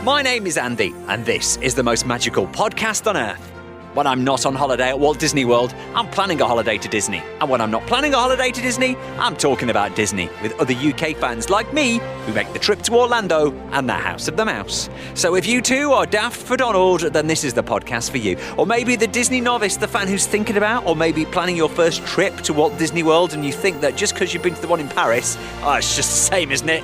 My name is Andy, and this is the most magical podcast on Earth. When I'm not on holiday at Walt Disney World, I'm planning a holiday to Disney. And when I'm not planning a holiday to Disney, I'm talking about Disney with other UK fans like me who make the trip to Orlando and the House of the Mouse. So if you too are daft for Donald, then this is the podcast for you. Or maybe the Disney novice, the fan who's thinking about, or maybe planning your first trip to Walt Disney World and you think that just because you've been to the one in Paris, it's just the same, isn't it?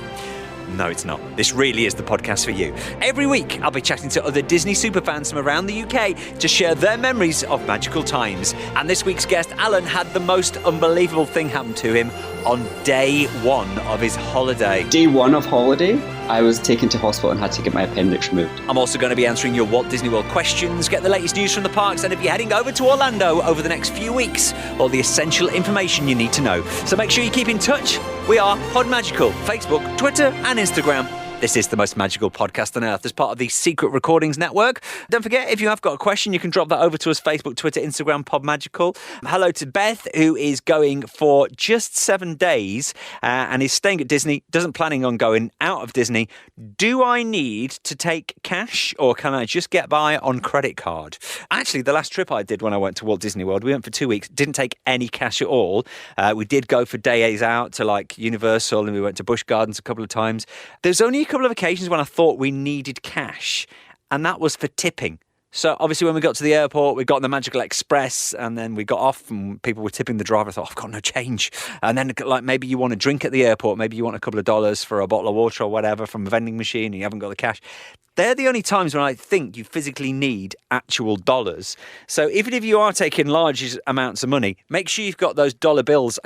No, it's not. This really is the podcast for you. Every week, I'll be chatting to other Disney superfans from around the UK to share their memories of magical times. And this week's guest, Alan, had the most unbelievable thing happen to him on day one of his holiday. Day one of holiday, I was taken to hospital and had to get my appendix removed. I'm also going to be answering your Walt Disney World questions, get the latest news from the parks, and if you're heading over to Orlando over the next few weeks, all the essential information you need to know. So make sure you keep in touch. We are Pod Magical, Facebook, Twitter, and Instagram. This is the most magical podcast on Earth as part of the Secret Recordings Network. Don't forget, if you have got a question, you can drop that over to us, Facebook, Twitter, Instagram, Pod Magical. Hello to Beth, who is going for just 7 days and is staying at Disney, doesn't planning on going out of Disney. Do I need to take cash or can I just get by on credit card? Actually, the last trip I did when I went to Walt Disney World, we went for 2 weeks, didn't take any cash at all. We did go for days out to like Universal and we went to Busch Gardens a couple of times. There's only a couple of occasions when I thought we needed cash, and that was for tipping. So obviously when we got to the airport, we got on the Magical Express and then we got off and people were tipping the driver. I thought, I've got no change. And then like maybe you want a drink at the airport, maybe you want a couple of dollars for a bottle of water or whatever from a vending machine and you haven't got the cash. They're the only times when I think you physically need actual dollars. So even if you are taking large amounts of money, make sure you've got those dollar bills,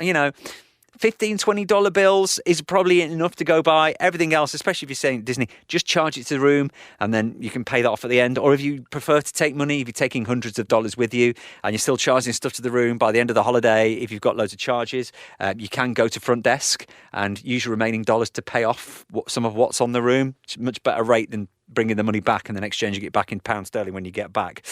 $15, $20 bills is probably enough to go by. Everything else, especially if you're staying at Disney, just charge it to the room and then you can pay that off at the end. Or if you prefer to take money, if you're taking hundreds of dollars with you and you're still charging stuff to the room by the end of the holiday, if you've got loads of charges, you can go to front desk and use your remaining dollars to pay off some of what's on the room. It's a much better rate than bringing the money back and then exchanging it back in pound sterling when you get back.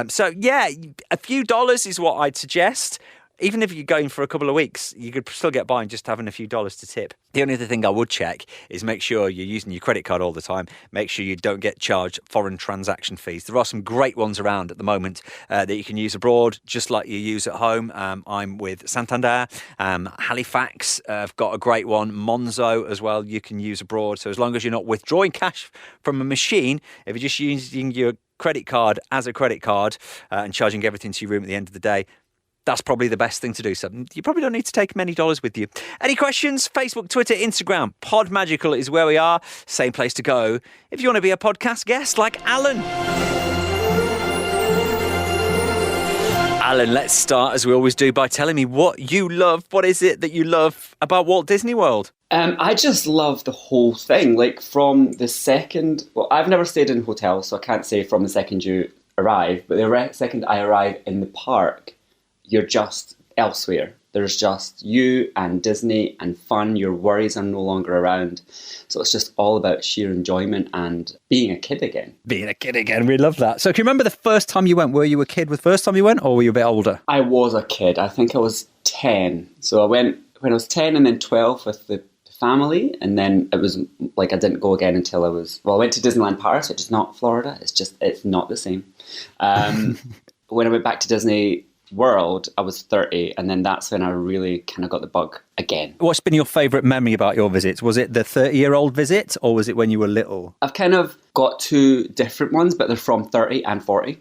So yeah, a few dollars is what I'd suggest. Even if you're going for a couple of weeks, you could still get by and just having a few dollars to tip. The only other thing I would check is make sure you're using your credit card all the time. Make sure you don't get charged foreign transaction fees. There are some great ones around at the moment that you can use abroad, just like you use at home. I'm with Santander. Halifax have got a great one. Monzo as well you can use abroad. So as long as you're not withdrawing cash from a machine, if you're just using your credit card as a credit card and charging everything to your room at the end of the day, that's probably the best thing to do. So you probably don't need to take many dollars with you. Any questions? Facebook, Twitter, Instagram. Pod Magical is where we are. Same place to go if you want to be a podcast guest like Alan. Alan, let's start, as we always do, by telling me what you love. What is it that you love about Walt Disney World? I just love the whole thing. Like from the second... Well, I've never stayed in hotels, so I can't say from the second you arrive. But the second I arrive in the park, you're just elsewhere. There's just you and Disney and fun. Your worries are no longer around. So it's just all about sheer enjoyment and being a kid again. Being a kid again. We love that. So can you remember the first time you went? Were you a kid the first time you went or were you a bit older? I was a kid. I think I was 10. So I went when I was 10 and then 12 with the family. And then it was like I didn't go again until I went to Disneyland Paris, which is not Florida. It's not the same. When I went back to Disney World, I was 30, and then that's when I really kind of got the bug again. What's been your favourite memory about your visits? Was it the 30-year-old visit, or was it when you were little? I've kind of got two different ones, but they're from 30 and 40.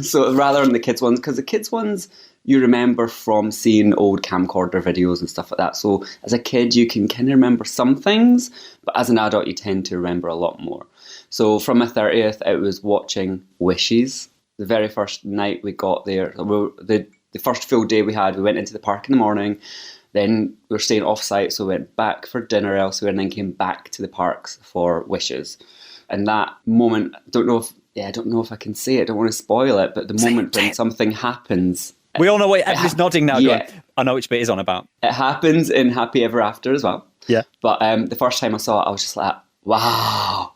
So rather than the kids ones, because the kids ones you remember from seeing old camcorder videos and stuff like that. So as a kid, you can kind of remember some things, but as an adult, you tend to remember a lot more. So from my 30th, it was watching Wishes. The very first night we got there, the first full day we had, we went into the park in the morning. Then we were staying off-site, so we went back for dinner elsewhere and then came back to the parks for Wishes. And that moment, I don't know if I can say it, I don't want to spoil it, but the moment when something happens... We all know what Emily's nodding now. Yeah. Going, I know which bit is on about. It happens in Happy Ever After as well. Yeah. But the first time I saw it, I was just like, wow,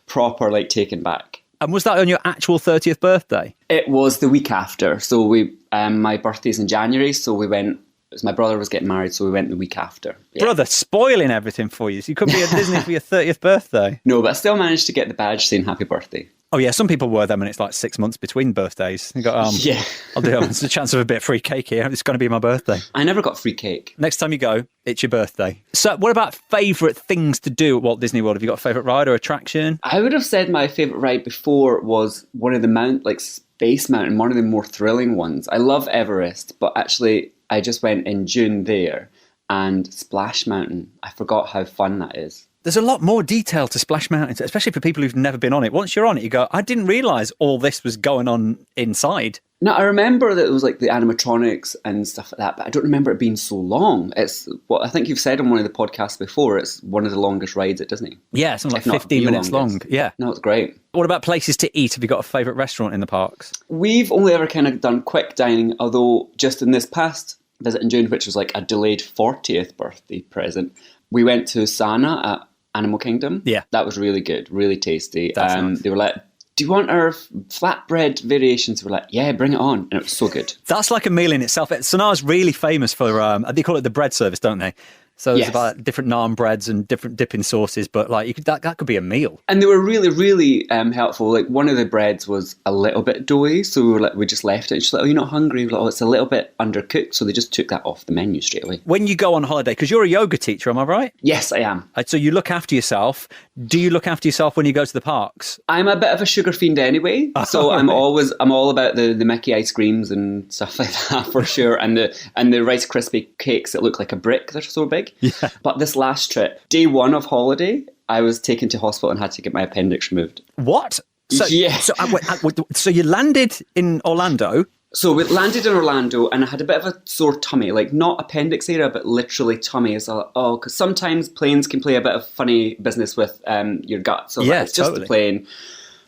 proper like taken back. And was that on your actual 30th birthday? It was the week after. So my birthday's in January, so we went my brother was getting married, so we went the week after. Yeah. Brother, spoiling everything for you. So you could be at Disney for your 30th birthday. No, but I still managed to get the badge saying happy birthday. Oh, yeah, some people wear them and it's like 6 months between birthdays. You go, Yeah. I'll do it. There's a chance of a bit of free cake here. It's going to be my birthday. I never got free cake. Next time you go, it's your birthday. So what about favourite things to do at Walt Disney World? Have you got a favourite ride or attraction? I would have said my favourite ride before was one of the Space Mountain, one of the more thrilling ones. I love Everest, but actually I just went in June there, and Splash Mountain. I forgot how fun that is. There's a lot more detail to Splash Mountain, especially for people who've never been on it. Once you're on it, you go, I didn't realise all this was going on inside. Now, I remember that it was like the animatronics and stuff like that, but I don't remember it being so long. It's what I think you've said on one of the podcasts before, it's one of the longest rides at Disney. Yeah, something like 15 minutes long. Yeah. No, it's great. What about places to eat? Have you got a favourite restaurant in the parks? We've only ever kind of done quick dining, although just in this past visit in June, which was like a delayed 40th birthday present, we went to Sona at Animal Kingdom. Yeah. That was really good, really tasty. Nice. They were like, do you want our flatbread variations? We're like, yeah, bring it on. And it was so good. That's like a meal in itself. Sona's really famous for, they call it the bread service, don't they? So there's about different naan breads and different dipping sauces, but like that could be a meal. And they were really, really helpful. Like one of the breads was a little bit doughy, so we just left it. And she's like, "Oh, you're not hungry?" We're like, "Oh, it's a little bit undercooked," so they just took that off the menu straight away. When you go on holiday, because you're a yoga teacher, am I right? Yes, I am. So you look after yourself. Do you look after yourself when you go to the parks? I'm a bit of a sugar fiend anyway, so I'm all about the Mickey ice creams and stuff like that for sure, and the Rice Krispie cakes that look like a brick. They're so big. Yeah. But this last trip, day one of holiday, I was taken to hospital and had to get my appendix removed. What? So, yeah. So you landed in Orlando. So we landed in Orlando and I had a bit of a sore tummy, like not appendix area, but literally tummy. So because sometimes planes can play a bit of funny business with your gut. So it's just the plane.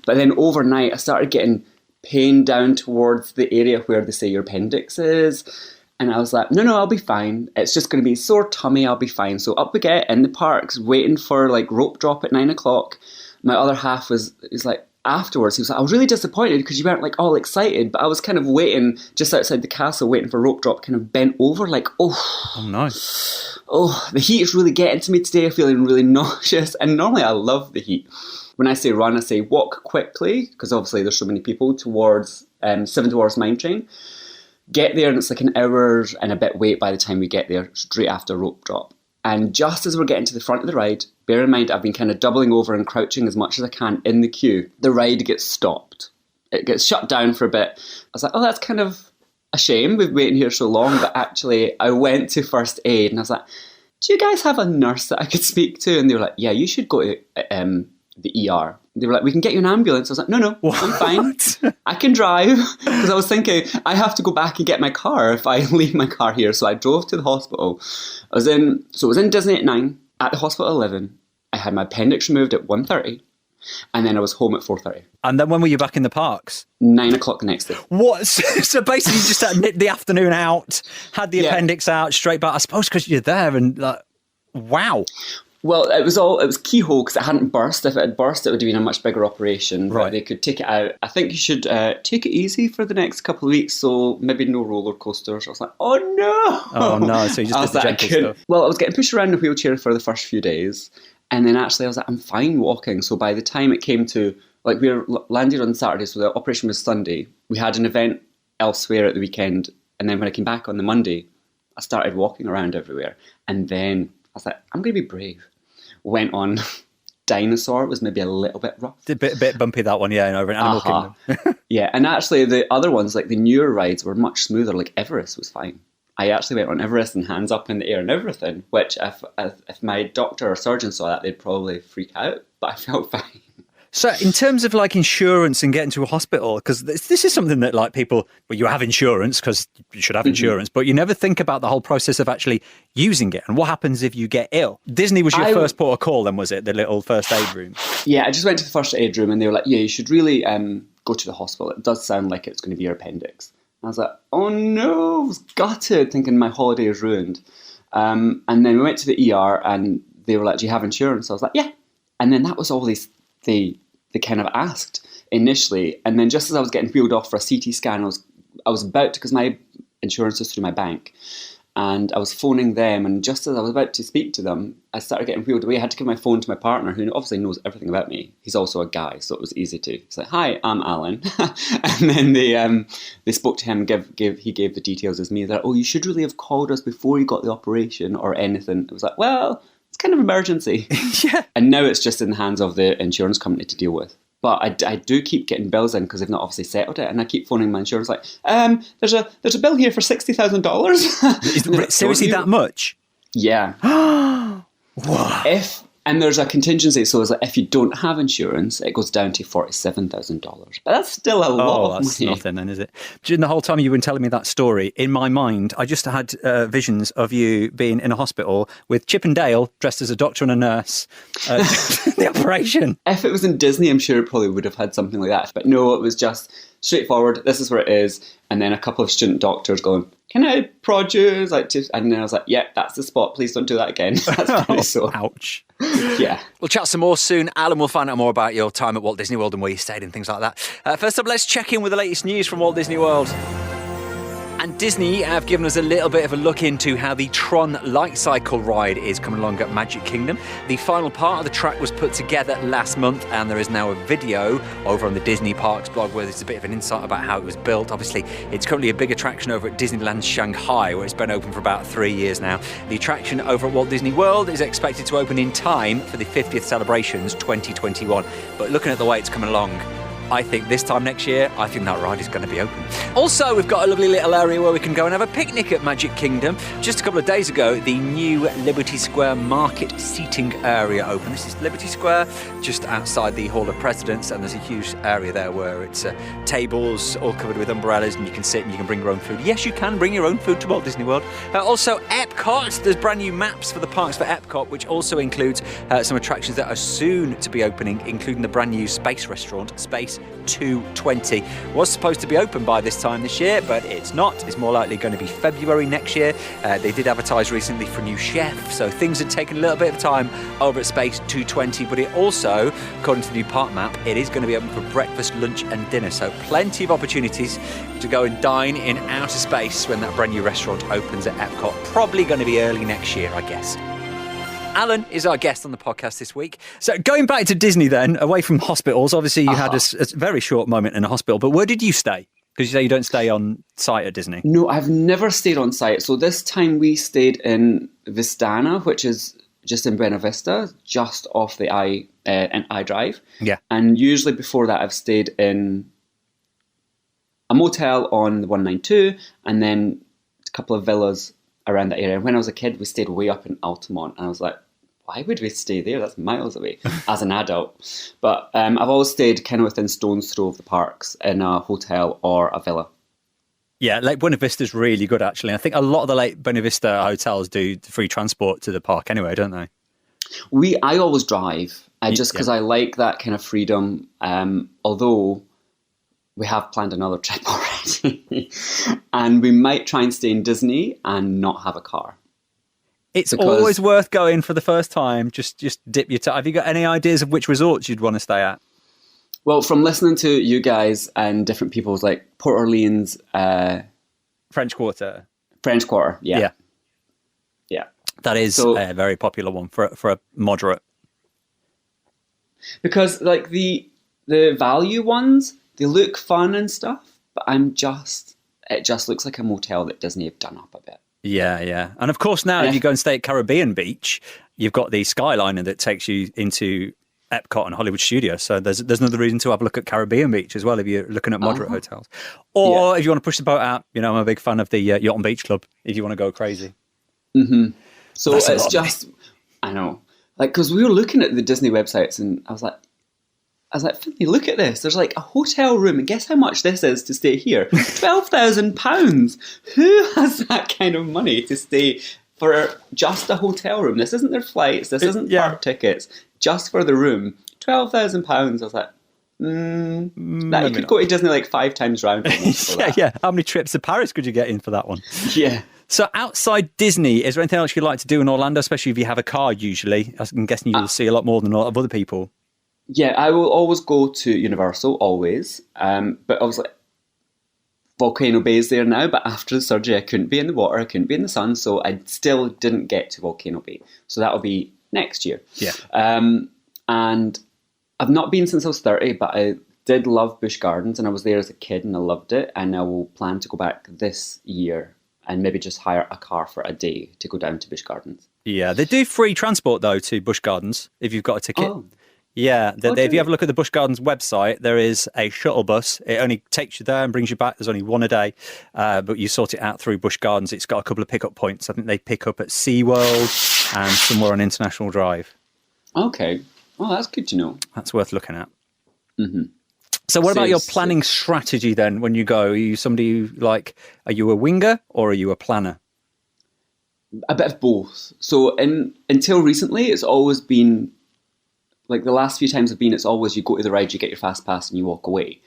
But then overnight, I started getting pain down towards the area where they say your appendix is. And I was like, no, I'll be fine. It's just going to be sore tummy. I'll be fine. So up we get in the parks, waiting for like rope drop at 9 o'clock. My other half was like, afterwards, he was like, I was really disappointed because you weren't like all excited, but I was kind of waiting just outside the castle, waiting for rope drop, kind of bent over like, oh nice. Oh, the heat is really getting to me today. I'm feeling really nauseous. And normally I love the heat. When I say run, I say walk quickly, because obviously there's so many people towards Seven Dwarves Mine Train. Get there and it's like an hour and a bit wait by the time we get there, straight after rope drop. And just as we're getting to the front of the ride, bear in mind I've been kind of doubling over and crouching as much as I can in the queue, the ride gets stopped. It gets shut down for a bit. I was like, oh, that's kind of a shame, we've been waiting here so long. But actually, I went to first aid and I was like, do you guys have a nurse that I could speak to? And they were like, yeah, you should go to the ER. They were like, we can get you an ambulance. I was like, no, I'm fine. I can drive. Because I was thinking, I have to go back and get my car if I leave my car here. So I drove to the hospital. It was in Disney at 9, at the hospital at 11. I had my appendix removed at 1:30. And then I was home at 4:30. And then when were you back in the parks? 9 o'clock the next day. What? So basically you just had nipped the afternoon out, had the appendix out, straight back. I suppose because you're there and like, wow. Well, it was keyhole because it hadn't burst. If it had burst, it would have been a much bigger operation. Right. But they could take it out. I think you should take it easy for the next couple of weeks. So maybe no roller coasters. I was like, oh no. Oh no. So you just did the gentle stuff. Well, I was getting pushed around in a wheelchair for the first few days. And then actually I was like, I'm fine walking. So by the time it came to, like, we were landed on Saturday, so the operation was Sunday. We had an event elsewhere at the weekend. And then when I came back on the Monday, I started walking around everywhere. And then I was like, I'm going to be brave. Went on Dinosaur. It was maybe a little bit rough. A bit bumpy, that one, yeah, over in Animal Kingdom. Yeah, and actually the other ones, like the newer rides, were much smoother. Like Everest was fine. I actually went on Everest and hands up in the air and everything, which if my doctor or surgeon saw that, they'd probably freak out. But I felt fine. So in terms of like insurance and getting to a hospital, because this is something that like people, well, you have insurance because you should have insurance, but you never think about the whole process of actually using it and what happens if you get ill. Disney was your first port of call then, was it? The little first aid room? Yeah, I just went to the first aid room and they were like, yeah, you should really go to the hospital. It does sound like it's going to be your appendix. And I was like, oh no, I was gutted thinking my holiday is ruined. And then we went to the ER and they were like, do you have insurance? I was like, yeah. And then that was all they kind of asked initially. And then just as I was getting wheeled off for a CT scan, I was about to, because my insurance is through my bank. and I was phoning them, and just as I was about to speak to them, I started getting wheeled away. I had to give my phone to my partner, who obviously knows everything about me. He's also a guy, so it was easy to. It's like, "Hi, I'm Alan," and then they spoke to him. He gave the details as me. They're like, "Oh, you should really have called us before you got the operation or anything." It was like, "Well, it's kind of emergency." Yeah. And now it's just in the hands of the insurance company to deal with. But I do keep getting bills in because they've not obviously settled it, and I keep phoning my insurance like, there's a bill here for $60,000. Seriously, that much? Yeah. Wow. And there's a contingency, so it's like if you don't have insurance, it goes down to $47,000. But that's still a lot of that's money. nothing then, is it? During the whole time you've been telling me that story, in my mind, I just had visions of you being in a hospital with Chip and Dale dressed as a doctor and a nurse. The operation. If it was in Disney, I'm sure it probably would have had something like that. But no, it was just straightforward. This is where it is. And then a couple of student doctors going, "Can I prod you?" And then I was like, "Yeah, that's the spot. Please don't do that again." That's pretty sore. Ouch. Yeah. We'll chat some more soon. Alan, we'll find out more about your time at Walt Disney World and where you stayed and things like that. First up, let's check in with the latest news from Walt Disney World. And Disney have given us a little bit of a look into how the Tron light cycle ride is coming along at Magic Kingdom. The final part of the track was put together last month, and there is now a video over on the Disney Parks blog where there's a bit of an insight about how it was built. Obviously, it's currently a big attraction over at Disneyland Shanghai, where it's been open for about 3 years now. The attraction over at Walt Disney World is expected to open in time for the 50th celebrations 2021. But looking at the way it's coming along, I think this time next year, I think that ride is going to be open. Also, we've got a lovely little area where we can go and have a picnic at Magic Kingdom. Just a couple of days ago, the new Liberty Square market seating area opened. This is Liberty Square, just outside the Hall of Presidents, and there's a huge area there where it's tables all covered with umbrellas, and you can sit and you can bring your own food. Yes, you can bring your own food to Walt Disney World. Also, Epcot, there's brand new maps for the parks for Epcot, which also includes some attractions that are soon to be opening, including the brand new space restaurant, Space 220. Was supposed to be open by this time this year, but it's not. It's more likely going to be February next year. They did advertise recently for a new chef, so things had taken a little bit of time over at Space 220, but it also, according to the new park map, it is going to be open for breakfast, lunch and dinner, so plenty of opportunities to go and dine in outer space when that brand new restaurant opens at Epcot. Probably going to be early next year, I guess. Alan is our guest on the podcast this week. So going back to Disney then, away from hospitals, obviously you had a very short moment in a hospital, but where did you stay? Because you say you don't stay on site at Disney. No, I've never stayed on site. So this time we stayed in Vistana, which is just in Buena Vista, just off the I Drive. Yeah. And usually before that I've stayed in a motel on the 192 and then a couple of villas around that area. And when I was a kid, we stayed way up in Altamont, and I was like, why would we stay there? That's miles away as an adult. But I've always stayed kind of within stone's throw of the parks in a hotel or a villa. Yeah, Lake Buena Vista is really good, actually. I think a lot of the Lake Buena Vista hotels do free transport to the park anyway, don't they? I always drive, just because I like that kind of freedom, although we have planned another trip already. And we might try and stay in Disney and not have a car. It's always worth going for the first time. Just dip your toe. Have you got any ideas of which resorts you'd want to stay at? Well, from listening to you guys and different people's, like Port Orleans, French Quarter. Yeah. That is a very popular one for a moderate. Because like the value ones, they look fun and stuff, but it just looks like a motel that Disney have done up a bit. Yeah. And of course now if you go and stay at Caribbean Beach, you've got the Skyliner that takes you into Epcot and Hollywood Studios. So there's another reason to have a look at Caribbean Beach as well if you're looking at moderate hotels. Or if you want to push the boat out, I'm a big fan of the Yacht and Beach Club if you want to go crazy. Mm-hmm. So it's just, I know, like, because we were looking at the Disney websites and I was like, Finley, look at this. There's like a hotel room, and guess how much this is to stay here? £12,000. Who has that kind of money to stay for just a hotel room? This isn't their flights. This isn't park tickets. Just for the room, £12,000. I was like, that you could go to Disney like 5 times round. Yeah. How many trips to Paris could you get in for that one? Yeah. So outside Disney, is there anything else you'd like to do in Orlando, especially if you have a car usually? I'm guessing you'll see a lot more than a lot of other people. Yeah, I will always go to Universal, always. But I was like, Volcano Bay's there now, but after the surgery, I couldn't be in the water, I couldn't be in the sun, so I still didn't get to Volcano Bay. So that'll be next year. Yeah. And I've not been since I was 30, but I did love Busch Gardens, and I was there as a kid, and I loved it. And I will plan to go back this year and maybe just hire a car for a day to go down to Busch Gardens. Yeah, they do free transport, though, to Busch Gardens if you've got a ticket. Oh. Yeah, if you have a look at the Busch Gardens website, there is a shuttle bus. It only takes you there and brings you back. There's only one a day, but you sort it out through Busch Gardens. It's got a couple of pickup points. I think they pick up at SeaWorld and somewhere on International Drive. Okay. Oh, that's good to know. That's worth looking at. Mm-hmm. So what about your planning strategy then when you go? Are you somebody who, are you a winger or are you a planner? A bit of both. So until recently, it's always been, like the last few times I've been, it's always you go to the ride, you get your fast pass and you walk away.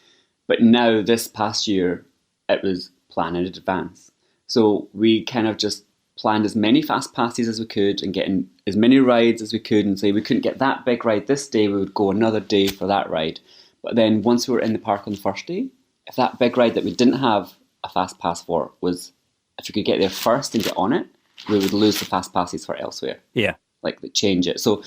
But now this past year, it was plan in advance. So we kind of just planned as many fast passes as we could and getting as many rides as we could, and say we couldn't get that big ride this day, we would go another day for that ride. But then once we were in the park on the first day, if that big ride that we didn't have a fast pass for was, if you could get there first and get on it, we would lose the fast passes for elsewhere. Yeah. Change it. So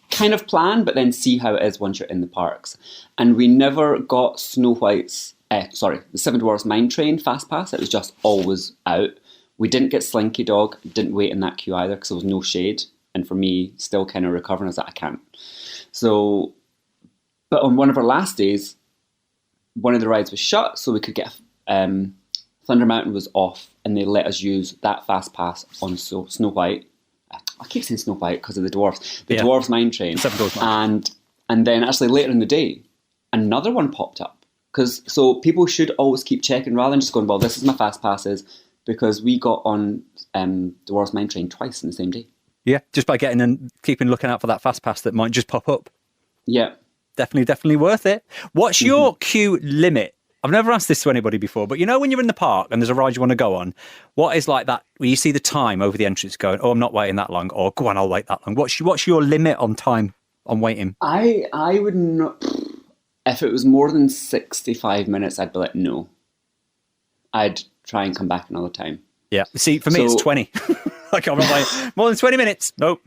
kind of plan, but then see how it is once you're in the parks. And we never got the Seven Dwarfs Mine Train fast pass. It was just always out. We didn't get Slinky Dog, didn't wait in that queue either because there was no shade. And for me, still kind of recovering, I was like, I can't. So, but on one of our last days, one of the rides was shut, so we could get Thunder Mountain was off, and they let us use that fast pass on Snow White. I keep saying Snow White because of the Dwarfs. The Dwarves Mine Train. Seven Dwarfs Mine. And then actually later in the day, another one popped up. So people should always keep checking rather than just going, well, this is my fast passes, because we got on the Dwarves Mine Train twice in the same day. Yeah, just by getting and keeping looking out for that fast pass that might just pop up. Yeah. Definitely worth it. What's your queue limit? I've never asked this to anybody before, but when you're in the park and there's a ride you want to go on, what is like that, where you see the time over the entrance going, oh, I'm not waiting that long, or go on, I'll wait that long. What's your limit on time on waiting? I would not, if it was more than 65 minutes, I'd be like, no. I'd try and come back another time. Yeah. See, for me, it's 20. I'm not waiting more than 20 minutes. Nope.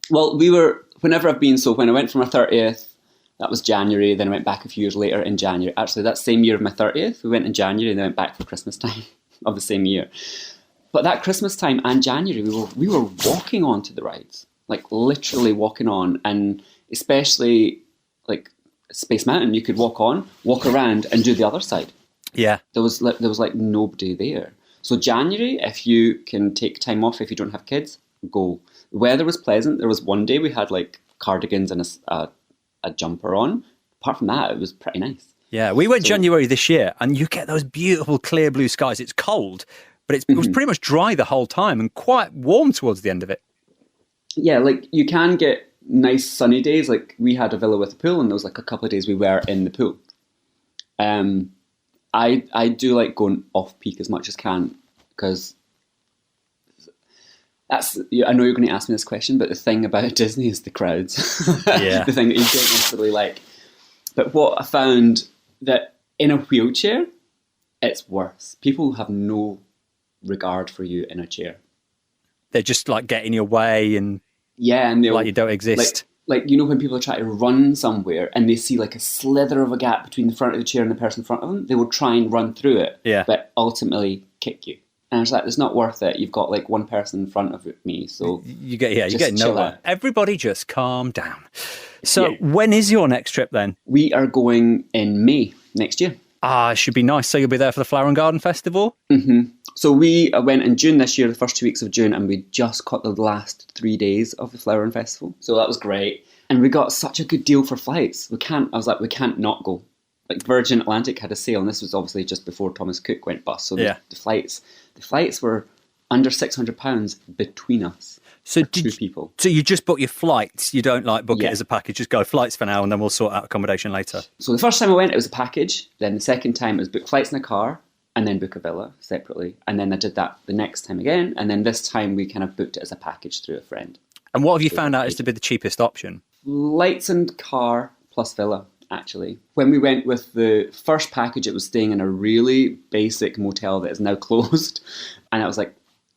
Well, whenever I've been, so when I went for my 30th, that was January, then I went back a few years later in January. Actually, that same year of my 30th, we went in January and then went back for Christmas time of the same year. But that Christmas time and January, we were walking onto the rides, like literally walking on, and especially like Space Mountain, you could walk on, walk around and do the other side. Yeah. There was nobody there. So January, if you can take time off, if you don't have kids, go. The weather was pleasant. There was one day we had like cardigans and a jumper on. Apart from that, it was pretty nice. Yeah, we went January this year, and you get those beautiful clear blue skies. It's cold, but it was pretty much dry the whole time and quite warm towards the end of it. Yeah, like you can get nice sunny days. Like we had a villa with a pool, and there was like a couple of days we were in the pool. I do like going off peak as much as can, because I know you're going to ask me this question, but the thing about Disney is the crowds. Yeah. The thing that you don't necessarily like. But what I found, that in a wheelchair, it's worse. People have no regard for you in a chair. They're just like getting your way and they'll, like you don't exist. Like when people are trying to run somewhere and they see like a slither of a gap between the front of the chair and the person in front of them, they will try and run through it, but ultimately kick you. And it's like, it's not worth it. You've got like one person in front of me, so you get nowhere. Everybody just calm down. So when is your next trip then? We are going in May next year. It should be nice. So you'll be there for the Flower and Garden Festival? Mm-hmm. So we went in June this year, the first 2 weeks of June, and we just caught the last 3 days of the Flower and Festival. So that was great. And we got such a good deal for flights. We can't not go. Like Virgin Atlantic had a sale, and this was obviously just before Thomas Cook went bust. So the flights were under £600 between us. So two people. So you just book your flights. You don't book it as a package. Just go flights for now, and then we'll sort out accommodation later. So the first time I went, it was a package. Then the second time, it was book flights in a car, and then book a villa separately. And then I did that the next time again. And then this time we kind of booked it as a package through a friend. And what have you found out is to be the cheapest option? Flights and car plus villa. actually. When we went with the first package, it was staying in a really basic motel that is now closed, and it was like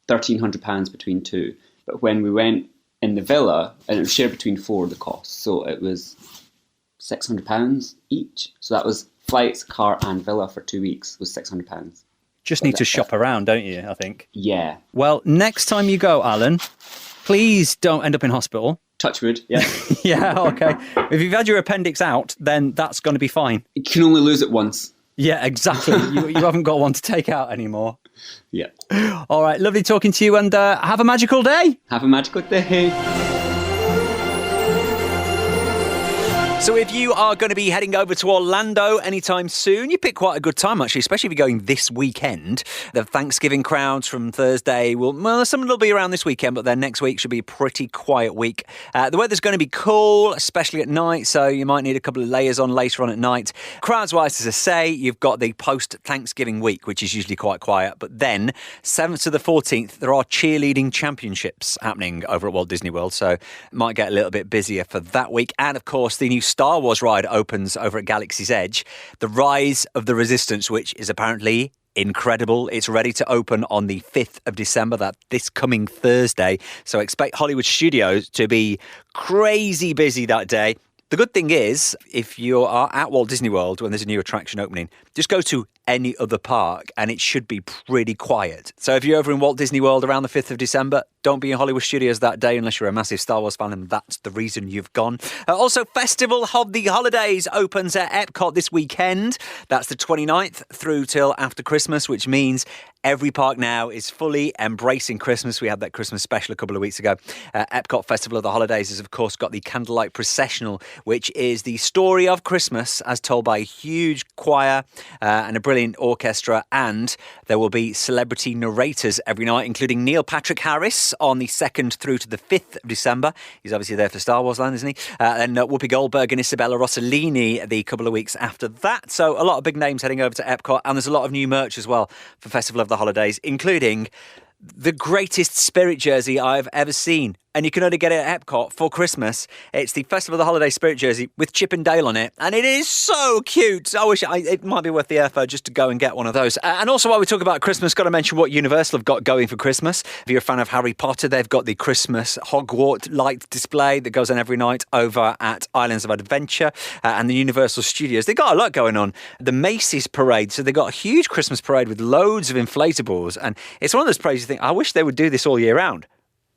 £1,300 between two. But when we went in the villa, and it was shared between four, the cost, so it was £600 each. So that was flights, car, and villa for 2 weeks was £600. Just need to shop around, don't you, I think? Yeah. Well, next time you go, Alan, please don't end up in hospital. Touch wood, yeah. Yeah, okay. If you've had your appendix out, then that's going to be fine. You can only lose it once. Yeah, exactly. You haven't got one to take out anymore. Yeah. All right, lovely talking to you, and have a magical day. Have a magical day. So if you are going to be heading over to Orlando anytime soon, you pick quite a good time, actually, especially if you're going this weekend. The Thanksgiving crowds from Thursday some will be around this weekend, but then next week should be a pretty quiet week. The weather's going to be cool, especially at night, so you might need a couple of layers on later on at night. Crowds-wise, as I say, you've got the post-Thanksgiving week, which is usually quite quiet, but then 7th to the 14th, there are cheerleading championships happening over at Walt Disney World, so it might get a little bit busier for that week. And, of course, the new Star Wars ride opens over at Galaxy's Edge. The Rise of the Resistance, which is apparently incredible. It's ready to open on the 5th of December, that this coming Thursday. So expect Hollywood Studios to be crazy busy that day. The good thing is, if you are at Walt Disney World when there's a new attraction opening, just go to any other park and it should be pretty quiet. So if you're over in Walt Disney World around the 5th of December, don't be in Hollywood Studios that day unless you're a massive Star Wars fan, and that's the reason you've gone. Also, Festival of the Holidays opens at Epcot this weekend. That's the 29th through till after Christmas, which means every park now is fully embracing Christmas. We had that Christmas special a couple of weeks ago. Epcot Festival of the Holidays has, of course, got the Candlelight Processional, which is the story of Christmas as told by a huge choir and a brilliant orchestra. And there will be celebrity narrators every night, including Neil Patrick Harris on the 2nd through to the 5th of December. He's obviously there for Star Wars Land, isn't he? And Whoopi Goldberg and Isabella Rossellini the couple of weeks after that. So a lot of big names heading over to Epcot, and there's a lot of new merch as well for Festival of the Holidays, including the greatest Spirit jersey I've ever seen. And you can only get it at Epcot for Christmas. It's the Festival of the Holiday Spirit jersey with Chip and Dale on it. And it is so cute. I wish it might be worth the effort just to go and get one of those. And also, while we talk about Christmas, got to mention what Universal have got going for Christmas. If you're a fan of Harry Potter, they've got the Christmas Hogwarts light display that goes on every night over at Islands of Adventure and the Universal Studios. They've got a lot going on. The Macy's parade. So they've got a huge Christmas parade with loads of inflatables. And it's one of those parades you think, I wish they would do this all year round.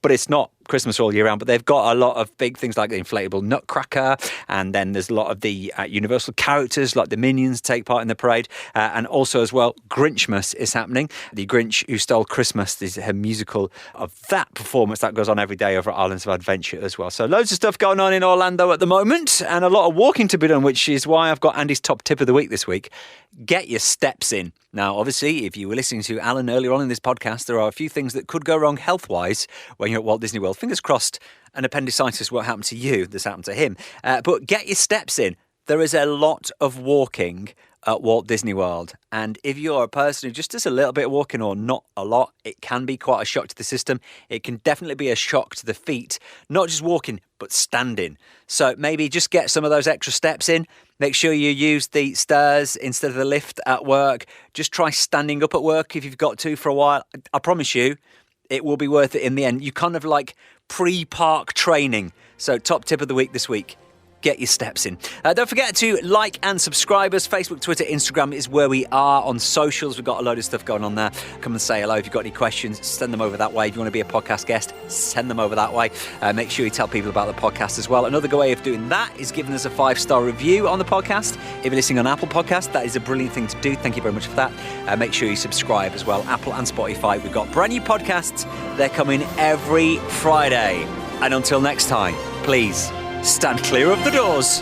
But it's not Christmas all year round, but they've got a lot of big things like the inflatable Nutcracker, and then there's a lot of the Universal characters like the Minions take part in the parade, and also as well Grinchmas is happening. The Grinch Who Stole Christmas is a musical of that performance that goes on every day over at Islands of Adventure as well. So loads of stuff going on in Orlando at the moment, and a lot of walking to be done, which is why I've got Andy's top tip of the week this week. Get your steps in. Now, obviously, if you were listening to Alan earlier on in this podcast, there are a few things that could go wrong health-wise when you're at Walt Disney World. Fingers crossed an appendicitis won't happen to you. This happened to him. But get your steps in. There is a lot of walking at Walt Disney World. And if you're a person who just does a little bit of walking or not a lot, it can be quite a shock to the system. It can definitely be a shock to the feet. Not just walking, but standing. So maybe just get some of those extra steps in. Make sure you use the stairs instead of the lift at work. Just try standing up at work if you've got to for a while. I promise you, it will be worth it in the end. You kind of like pre-park training. So top tip of the week this week. Get your steps in. Don't forget to like and subscribe us. Facebook, Twitter, Instagram is where we are. On socials, we've got a load of stuff going on there. Come and say hello. If you've got any questions, send them over that way. If you want to be a podcast guest, send them over that way. Make sure you tell people about the podcast as well. Another good way of doing that is giving us a 5-star review on the podcast. If you're listening on Apple Podcast, that is a brilliant thing to do. Thank you very much for that. Make sure you subscribe as well. Apple and Spotify. We've got brand new podcasts. They're coming every Friday. And until next time, please stand clear of the doors.